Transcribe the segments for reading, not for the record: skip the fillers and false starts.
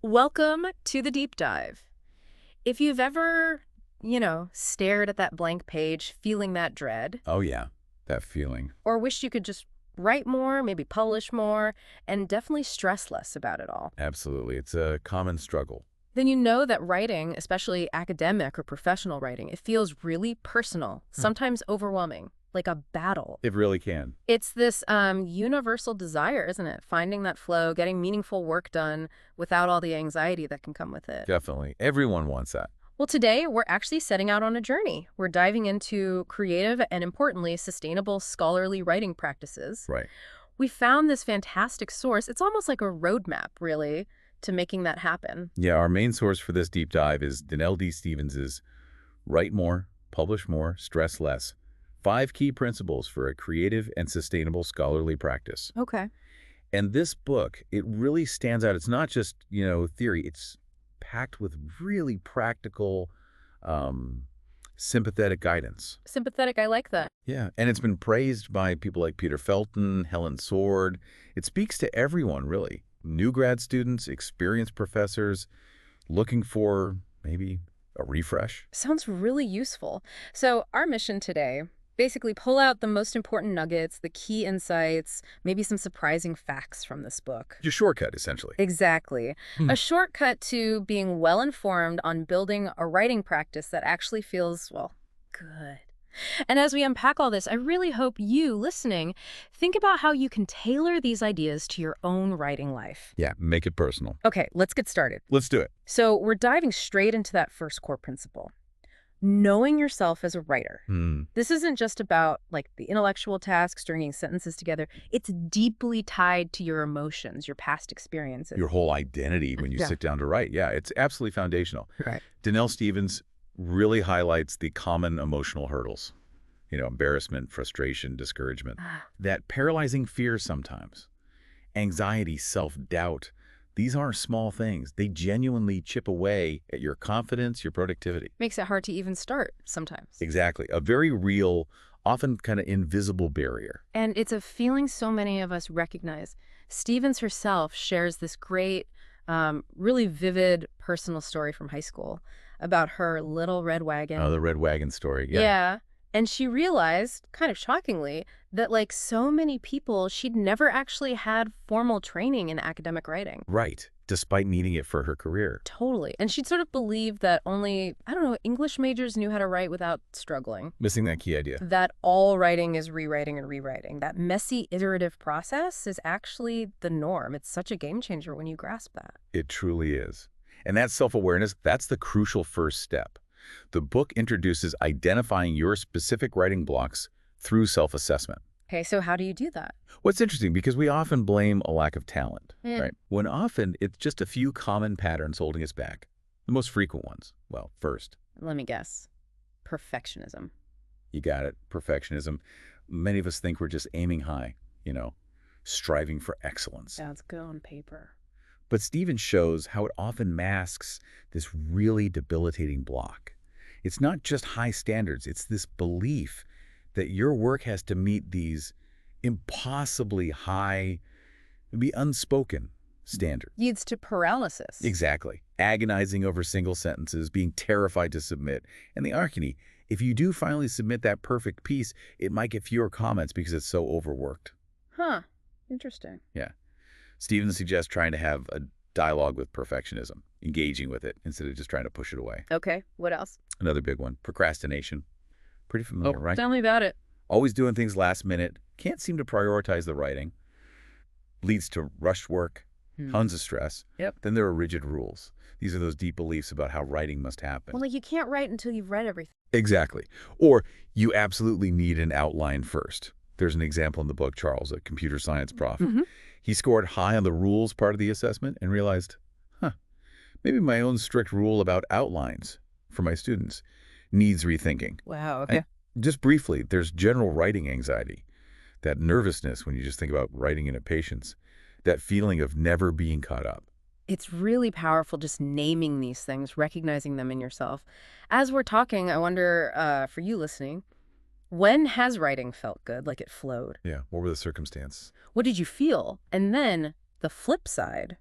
Welcome to the deep dive. If you've ever, stared at that blank page, feeling that dread, Oh, yeah, that feeling. or wished you could just write more, maybe publish more, and definitely stress less about it all, Absolutely. It's a common struggle. then you know that writing, especially academic or professional writing, it feels really personal, Hmm. sometimes overwhelming, like a battle. It really can. It's this universal desire, isn't it? Finding that flow, getting meaningful work done without all the anxiety that can come with it. Definitely. Everyone wants that. Well, today we're actually setting out on a journey. We're diving into creative and, importantly, sustainable scholarly writing practices. Right. We found this fantastic source. It's almost like a roadmap, really, to making that happen. Yeah, our main source for this deep dive is Danelle D. Stevens's Write More, Publish More, Stress Less. 5 key principles for a creative and sustainable scholarly practice. Okay. And this book, it really stands out. It's not just, theory. It's packed with really practical, um, sympathetic guidance. Sympathetic, I like that. Yeah, and it's been praised by people like Peter Felton, Helen Sword. It speaks to everyone, really. New grad students, experienced professors, looking for maybe a refresh. Sounds really useful. So, our mission today basically pull out the most important nuggets, the key insights, maybe some surprising facts from this book. Just shortcut, essentially. Exactly. Hmm. A shortcut to being well informed on building a writing practice that actually feels, well, good. And as we unpack all this, I really hope you, listening, think about how you can tailor these ideas to your own writing life. Yeah, make it personal. Okay, let's get started. Let's do it. So, we're diving straight into that first core principle, knowing yourself as a writer. Hmm. This isn't just about like the intellectual task, stringing sentences together. It's deeply tied to your emotions, your past experiences. Your whole identity when you Yeah. sit down to write. Yeah, it's absolutely foundational. Right. Danelle Stevens really highlights the common emotional hurdles. Embarrassment, frustration, discouragement. That paralyzing fear sometimes. Anxiety, self-doubt. These aren't small things. They genuinely chip away at your confidence, your productivity. Makes it hard to even start sometimes. Exactly. A very real, often kind of invisible barrier. And it's a feeling so many of us recognize. Stevens herself shares this great, really vivid personal story from high school about her little red wagon. Oh, the red wagon story. Yeah. Yeah. And she realized, kind of shockingly, that like so many people, she'd never actually had formal training in academic writing. Right. Despite needing it for her career. Totally. And she'd sort of believed that only, I don't know, English majors knew how to write without struggling. Missing that key idea. That all writing is rewriting and rewriting. That messy, iterative process is actually the norm. It's such a game changer when you grasp that. It truly is. And that self-awareness, that's the crucial first step. The book introduces identifying your specific writing blocks through self-assessment. Okay, so how do you do that? What's interesting, because we often blame a lack of talent, Mm. right? When often it's just a few common patterns holding us back. The most frequent ones. Well, first, Let me guess. Perfectionism. you got it, perfectionism. Many of us think we're just aiming high, striving for excellence. Sounds good on paper. But Stevens shows how it often masks this really debilitating block. It's not just high standards, it's this belief that your work has to meet these impossibly high, maybe unspoken standards. Leads to paralysis. Exactly. Agonizing over single sentences, being terrified to submit. And the irony, if you do finally submit that perfect piece, it might get fewer comments because it's so overworked. Huh. Interesting. Yeah. Stevens suggests trying to have a dialogue with perfectionism, engaging with it instead of just trying to push it away. Okay, what else? Another big one, procrastination. Pretty familiar, right? Tell me about it. Always doing things last minute, can't seem to prioritize the writing, leads to rushed work, tons of stress. Yep. Then there are rigid rules. These are those deep beliefs about how writing must happen. Well, like you can't write until you've read everything. Exactly. Or you absolutely need an outline first. There's an example in the book, Charles, a computer science prof. Mhm. He scored high on the rules part of the assessment and realized, maybe my own strict rule about outlines for my students needs rethinking. Wow, And just briefly, there's general writing anxiety, that nervousness when you just think about writing in a patience, that feeling of never being caught up. It's really powerful just naming these things, recognizing them in yourself. As we're talking, I wonder, for you listening, when has writing felt good, like it flowed? Yeah, what were the circumstances? What did you feel? And then the flip side.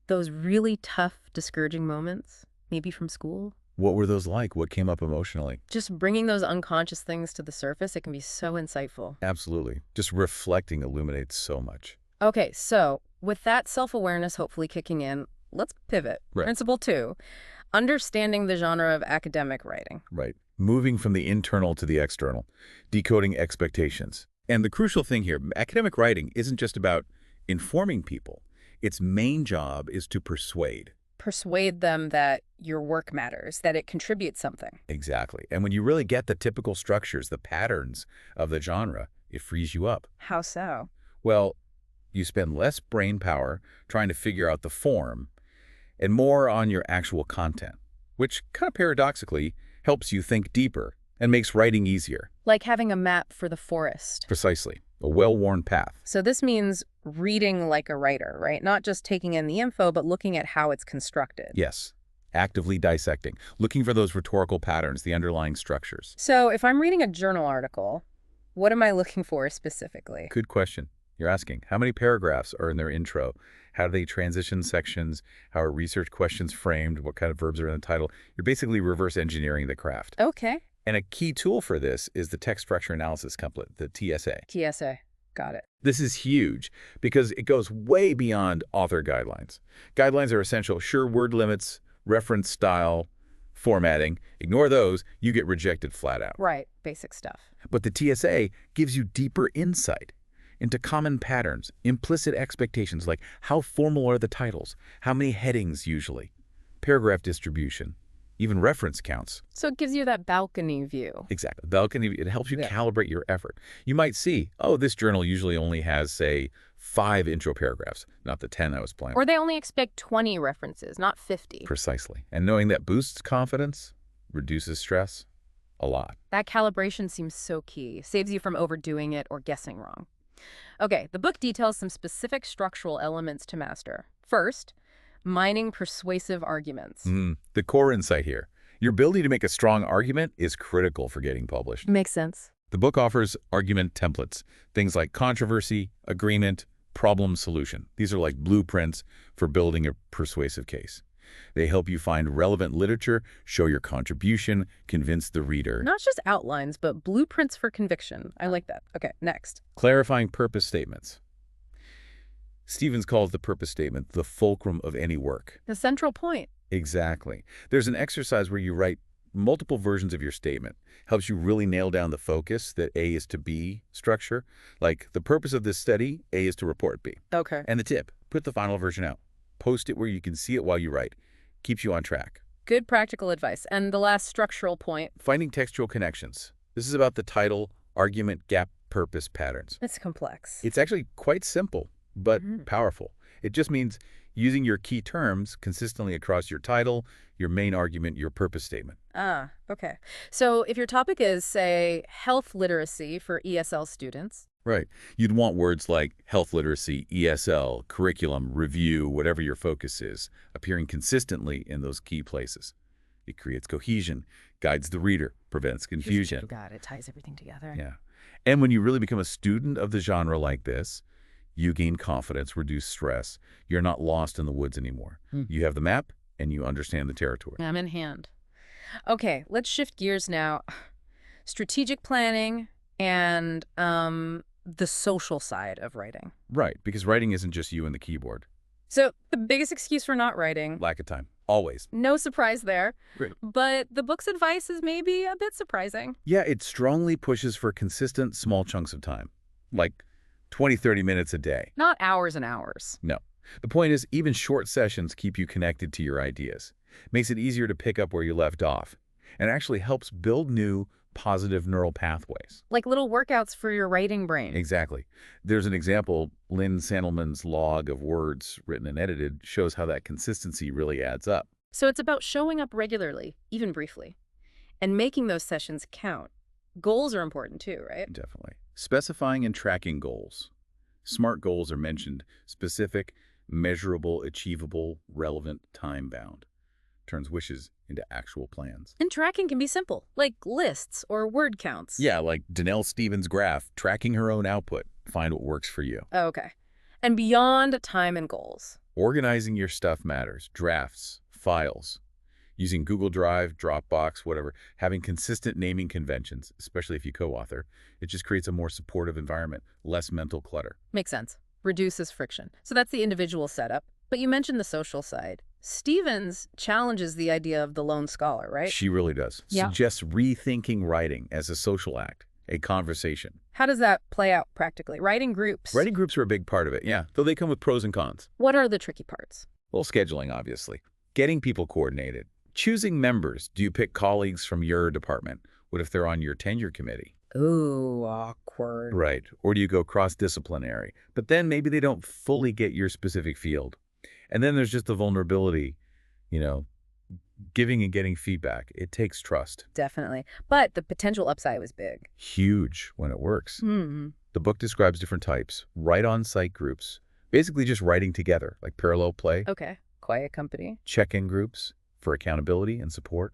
those really tough, discouraging moments, maybe from school. What were those like? What came up emotionally? Just bringing those unconscious things to the surface, it can be so insightful. Absolutely. Just reflecting illuminates so much. Okay, so with that self-awareness hopefully kicking in, let's pivot. Right. Principle 2, understanding the genre of academic writing. Right. Moving from the internal to the external, decoding expectations. And the crucial thing here, academic writing isn't just about informing people. Its main job is to persuade. Persuade them that your work matters, that it contributes something. Exactly. And when you really get the typical structures, the patterns of the genre, it frees you up. How so? Well, you spend less brain power trying to figure out the form and more on your actual content, which kind of paradoxically helps you think deeper and makes writing easier. Like having a map for the forest. Precisely. A well-worn path. So this means reading like a writer, right? Not just taking in the info, but looking at how it's constructed. Yes. Actively dissecting, looking for those rhetorical patterns, the underlying structures. So if I'm reading a journal article, what am I looking for specifically? Good question. You're asking, how many paragraphs are in their intro? How do they transition sections? How are research questions framed? What kind of verbs are in the title? You're basically reverse engineering the craft. Okay. And a key tool for this is the text structure analysis template, the TSA. TSA. Got it. This is huge because it goes way beyond author guidelines. Guidelines are essential. Sure, word limits, reference style, formatting. Ignore those, you get rejected flat out. Right. Basic stuff. But the TSA gives you deeper insight into common patterns, implicit expectations like how formal are the titles, how many headings usually, paragraph distribution, even reference counts. So it gives you that balcony view. Exactly. Balcony, it helps you calibrate your effort. You might see, oh, this journal usually only has, say, 5 intro paragraphs, not the 10 I was planning. Or they only expect 20 references, not 50. Precisely. And knowing that boosts confidence, reduces stress, a lot. That calibration seems so key. Saves you from overdoing it or guessing wrong. Okay, the book details some specific structural elements to master. First, mining persuasive arguments. The core insight here. Your ability to make a strong argument is critical for getting published. Makes sense. The book offers argument templates, things like controversy, agreement, problem, solution. These are like blueprints for building a persuasive case. They help you find relevant literature, show your contribution, convince the reader. Not just outlines, but blueprints for conviction. I like that. Okay, next. Clarifying purpose statements. Stevens calls the purpose statement the fulcrum of any work. The central point. Exactly. There's an exercise where you write multiple versions of your statement. Helps you really nail down the focus, that A is to B structure. Like, the purpose of this study, A is to report B. Okay. And the tip, put the final version out. Post it where you can see it while you write. Keeps you on track. Good practical advice. And the last structural point. Finding textual connections. This is about the title, argument, gap, purpose, patterns. It's complex. It's actually quite simple, but powerful. It just means using your key terms consistently across your title, your main argument, your purpose statement. Ah, okay. So if your topic is, say, health literacy for ESL students. Right. You'd want words like health literacy, ESL, curriculum, review, whatever your focus is, appearing consistently in those key places. It creates cohesion, guides the reader, prevents confusion. Got it. Ties everything together. Yeah. And when you really become a student of the genre like this, you gain confidence, reduce stress. You're not lost in the woods anymore. You have the map and you understand the territory. I'm in hand. Okay, let's shift gears now. Strategic planning and the social side of writing. Right, because writing isn't just you and the keyboard. So the biggest excuse for not writing. Lack of time. Always. No surprise there. Right. But the book's advice is maybe a bit surprising. Yeah, it strongly pushes for consistent small chunks of time. Like 20, 30 minutes a day. Not hours and hours. No. The point is, even short sessions keep you connected to your ideas. Makes it easier to pick up where you left off. And actually helps build new, positive neural pathways. Like little workouts for your writing brain. Exactly. There's an example, Lynn Sandelman's log of words written and edited shows how that consistency really adds up. So it's about showing up regularly, even briefly, and making those sessions count. Goals are important too, right? Definitely. Specifying and tracking goals. SMART goals are mentioned: specific, measurable, achievable, relevant, time-bound. Turns wishes into actual plans. And tracking can be simple, like lists or word counts. Yeah, like Danelle Stevens' graph, tracking her own output. Find what works for you. Okay. And beyond time and goals, Organizing your stuff matters. Drafts, files, using Google Drive, Dropbox, whatever, having consistent naming conventions, especially if you co-author, it just creates a more supportive environment, less mental clutter. Makes sense. Reduces friction. So that's the individual setup. But you mentioned the social side. Stevens challenges the idea of the lone scholar, right? She really does. Yeah. Suggests rethinking writing as a social act, a conversation. How does that play out practically? Writing groups. Writing groups are a big part of it, yeah, though they come with pros and cons. What are the tricky parts? Well, scheduling, obviously. Getting people coordinated. Choosing members. Do you pick colleagues from your department? What if they're on your tenure committee? Ooh, awkward. Right. Or do you go cross-disciplinary? But then maybe they don't fully get your specific field. And then there's just the vulnerability, you know, giving and getting feedback. It takes trust. Definitely. But the potential upside was big. Huge when it works. Hmm. The book describes different types. Write-on-site groups. Basically just writing together, like parallel play. Okay. Quiet company. Check-in groups for accountability and support.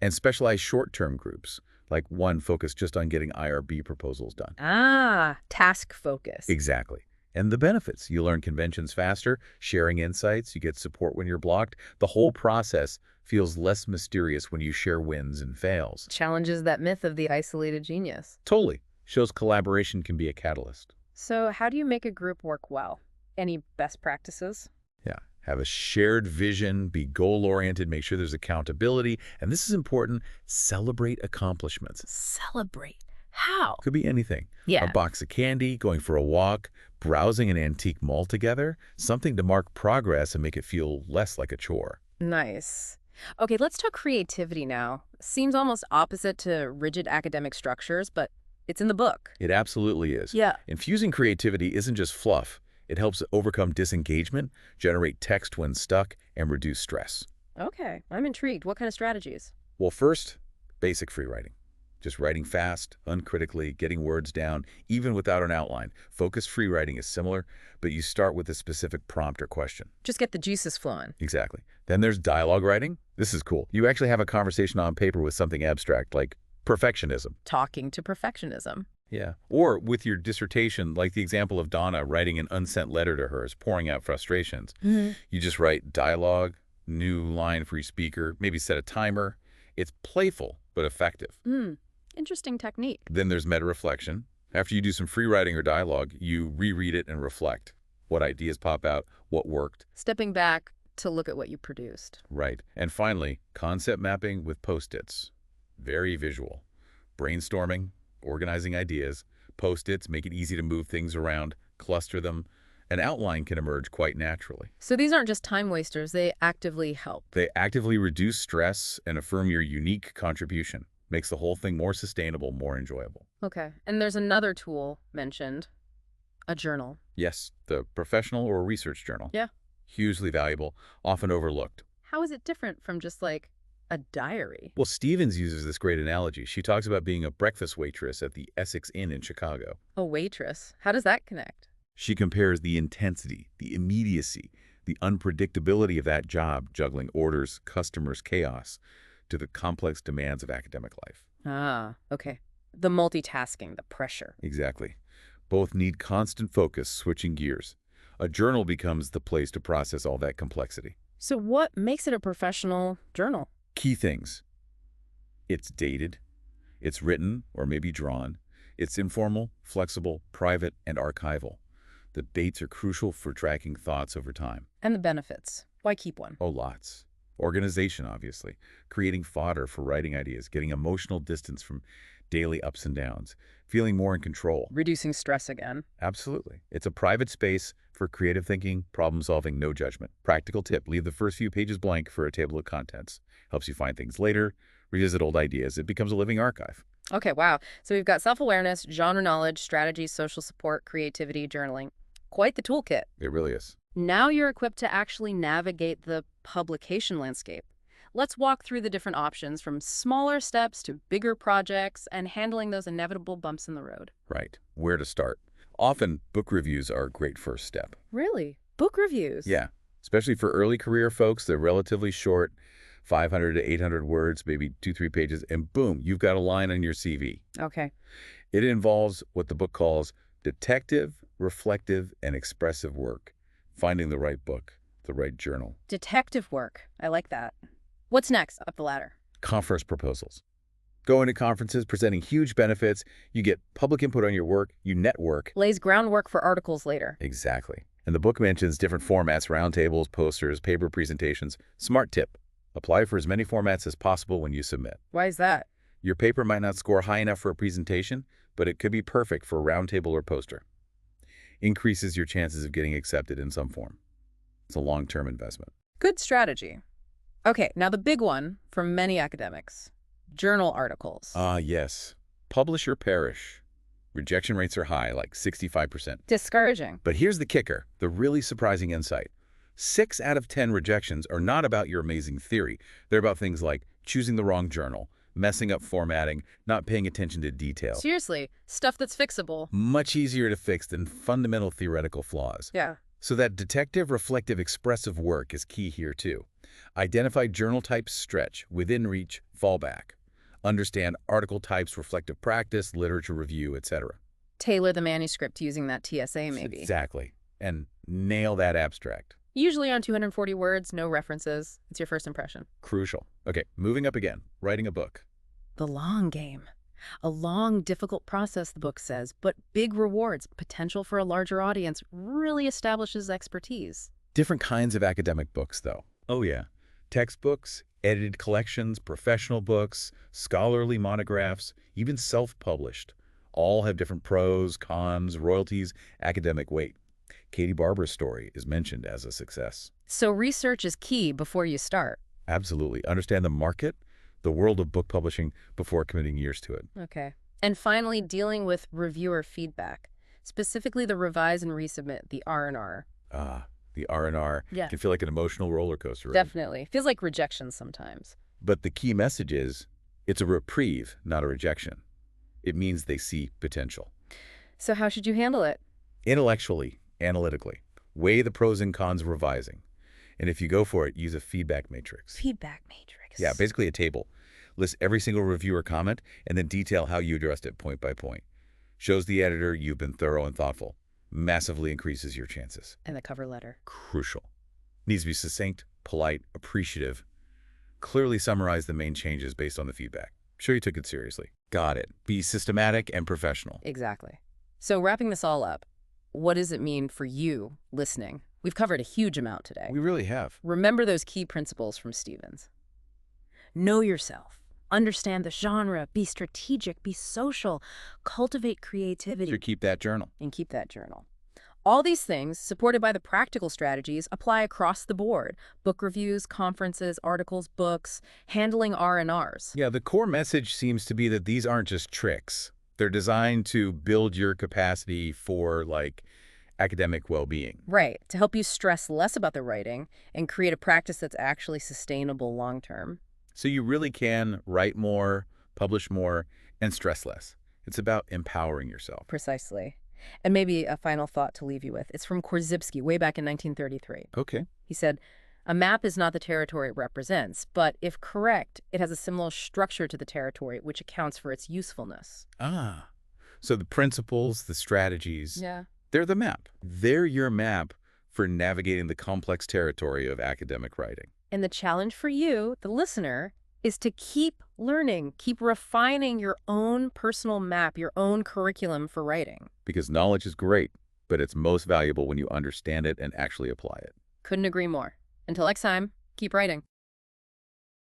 And specialized short-term groups, like one focused just on getting IRB proposals done. Ah, task focus. Exactly. And the benefits. You learn conventions faster, sharing insights, you get support when you're blocked. The whole process feels less mysterious when you share wins and fails. Challenges that myth of the isolated genius. Totally. Shows collaboration can be a catalyst. So how do you make a group work well? Any best practices? Yeah. Have a shared vision, be goal-oriented, make sure there's accountability. And this is important, celebrate accomplishments. Celebrate. How? Could be anything. Yeah. A box of candy, going for a walk, browsing an antique mall together, something to mark progress and make it feel less like a chore. Nice. Okay, let's talk creativity now. Seems almost opposite to rigid academic structures, but it's in the book. It absolutely is. Yeah. Infusing creativity isn't just fluff. It helps overcome disengagement, generate text when stuck, and reduce stress. Okay, I'm intrigued. What kind of strategies? Well, first, basic free writing. Just writing fast, uncritically, getting words down, even without an outline. Focused free writing is similar, but you start with a specific prompt or question. Just get the juices flowing. Exactly. Then there's dialogue writing. This is cool. You actually have a conversation on paper with something abstract, like perfectionism. Talking to perfectionism. Yeah. Or with your dissertation, like the example of Donna writing an unsent letter to hers, pouring out frustrations. Mm-hmm. You just write dialogue, new line for each speaker, maybe set a timer. It's playful, but effective. Interesting technique. Then there's meta-reflection. After you do some free writing or dialogue, you reread it and reflect. What ideas pop out, what worked. Stepping back to look at what you produced. Right. And finally, concept mapping with Post-its. Very visual. Brainstorming, organizing ideas. Post-its make it easy to move things around, cluster them. An outline can emerge quite naturally. So these aren't just time wasters, they actively help. They actively reduce stress and affirm your unique contribution. Makes the whole thing more sustainable, more enjoyable. Okay, and there's another tool mentioned, a journal. Yes, the professional or research journal. Yeah. Hugely valuable, often overlooked. How is it different from just like a diary? Well, Stevens uses this great analogy. She talks about being a breakfast waitress at the Essex Inn in Chicago. A waitress. How does that connect? She compares the intensity, the immediacy, the unpredictability of that job, juggling orders, customers, chaos, to the complex demands of academic life. Ah, okay. The multitasking, the pressure. Exactly. Both need constant focus, switching gears. A journal becomes the place to process all that complexity. So what makes it a professional journal? Key things. It's dated. It's written or maybe drawn. It's informal, flexible, private, and archival. The dates are crucial for tracking thoughts over time. And the benefits. Why keep one? Oh, lots. Organization, obviously. Creating fodder for writing ideas, getting emotional distance from daily ups and downs, feeling more in control. Reducing stress again. Absolutely. It's a private space for creative thinking, problem solving, no judgment. Practical tip, leave the first few pages blank for a table of contents. Helps you find things later, revisit old ideas. It becomes a living archive. Okay, wow. So we've got self-awareness, genre knowledge, strategy, social support, creativity, journaling. Quite the toolkit. It really is. Now you're equipped to actually navigate the publication landscape. Let's walk through the different options from smaller steps to bigger projects and handling those inevitable bumps in the road. Right. Where to start? Often, book reviews are a great first step. Really? Book reviews? Yeah. Especially for early career folks, they're relatively short, 500 to 800 words, maybe 2-3 pages, and boom, you've got a line on your CV. Okay. It involves what the book calls detective, reflective, and expressive work. Finding the right book. the right journal. Detective work. I like that. What's next up the ladder? Conference proposals. Going to conferences, presenting huge benefits, you get public input on your work, you network. Lays groundwork for articles later. Exactly. And the book mentions different formats, roundtables, posters, paper presentations. Smart tip. Apply for as many formats as possible when you submit. Why is that? Your paper might not score high enough for a presentation, but it could be perfect for a roundtable or poster. Increases your chances of getting accepted in some form. It's a long-term investment. Good strategy. Okay, now the big one for many academics. Journal articles. Yes. Publish or perish. Rejection rates are high, like 65%. Discouraging. But here's the kicker, the really surprising insight. 6 out of 10 rejections are not about your amazing theory. They're about things like choosing the wrong journal, messing up formatting, not paying attention to detail. Seriously, stuff that's fixable. Much easier to fix than fundamental theoretical flaws. Yeah. So that detective, reflective, expressive work is key here too. Identify journal types, stretch, within reach, fallback. Understand article types, reflective practice, literature review, etc. Tailor the manuscript using that TSA maybe. Exactly. And nail that abstract. Usually on 240 words, no references. It's your first impression. Crucial. Okay, moving up again. Writing a book. The long game. A long, difficult process, the book says, but big rewards, potential for a larger audience, really establishes expertise. Different kinds of academic books, though. Oh, yeah. Textbooks, edited collections, professional books, scholarly monographs, even self-published. All have different pros, cons, royalties, academic weight. Katie Barber's story is mentioned as a success. So research is key before you start. Absolutely. Understand the market, the world of book publishing before committing years to it. Okay. And finally, dealing with reviewer feedback, specifically the revise and resubmit, the R&R. The R&R can feel like an emotional roller coaster. Right? Definitely. Feels like rejection sometimes. But the key message is, it's a reprieve, not a rejection. It means they see potential. So how should you handle it? Intellectually, analytically. Weigh the pros and cons of revising. And if you go for it, use a feedback matrix. Feedback matrix. Yeah, basically a table. List every single reviewer comment and then detail how you addressed it point by point. Shows the editor you've been thorough and thoughtful. Massively increases your chances. And the cover letter. Crucial. Needs to be succinct, polite, appreciative. Clearly summarize the main changes based on the feedback. Sure you took it seriously. Got it. Be systematic and professional. Exactly. So wrapping this all up, what does it mean for you listening? We've covered a huge amount today. We really have. Remember those key principles from Stevens. Know yourself. Understand the genre. Be strategic. Be social. Cultivate creativity. So keep that journal. And keep that journal. All these things, supported by the practical strategies, apply across the board. Book reviews, conferences, articles, books, handling R&Rs. Yeah, the core message seems to be that these aren't just tricks. They're designed to build your capacity for, like, academic well-being. Right, to help you stress less about the writing and create a practice that's actually sustainable long-term. So you really can write more, publish more, and stress less. It's about empowering yourself. Precisely. And maybe a final thought to leave you with. It's from Korzybski way back in 1933. Okay. He said, a map is not the territory it represents, but if correct, it has a similar structure to the territory, which accounts for its usefulness. So the principles, the strategies, they're the map. They're your map for navigating the complex territory of academic writing. And the challenge for you, the listener, is to keep learning, keep refining your own personal map, your own curriculum for writing. Because knowledge is great, but it's most valuable when you understand it and actually apply it. Couldn't agree more. Until next time, keep writing.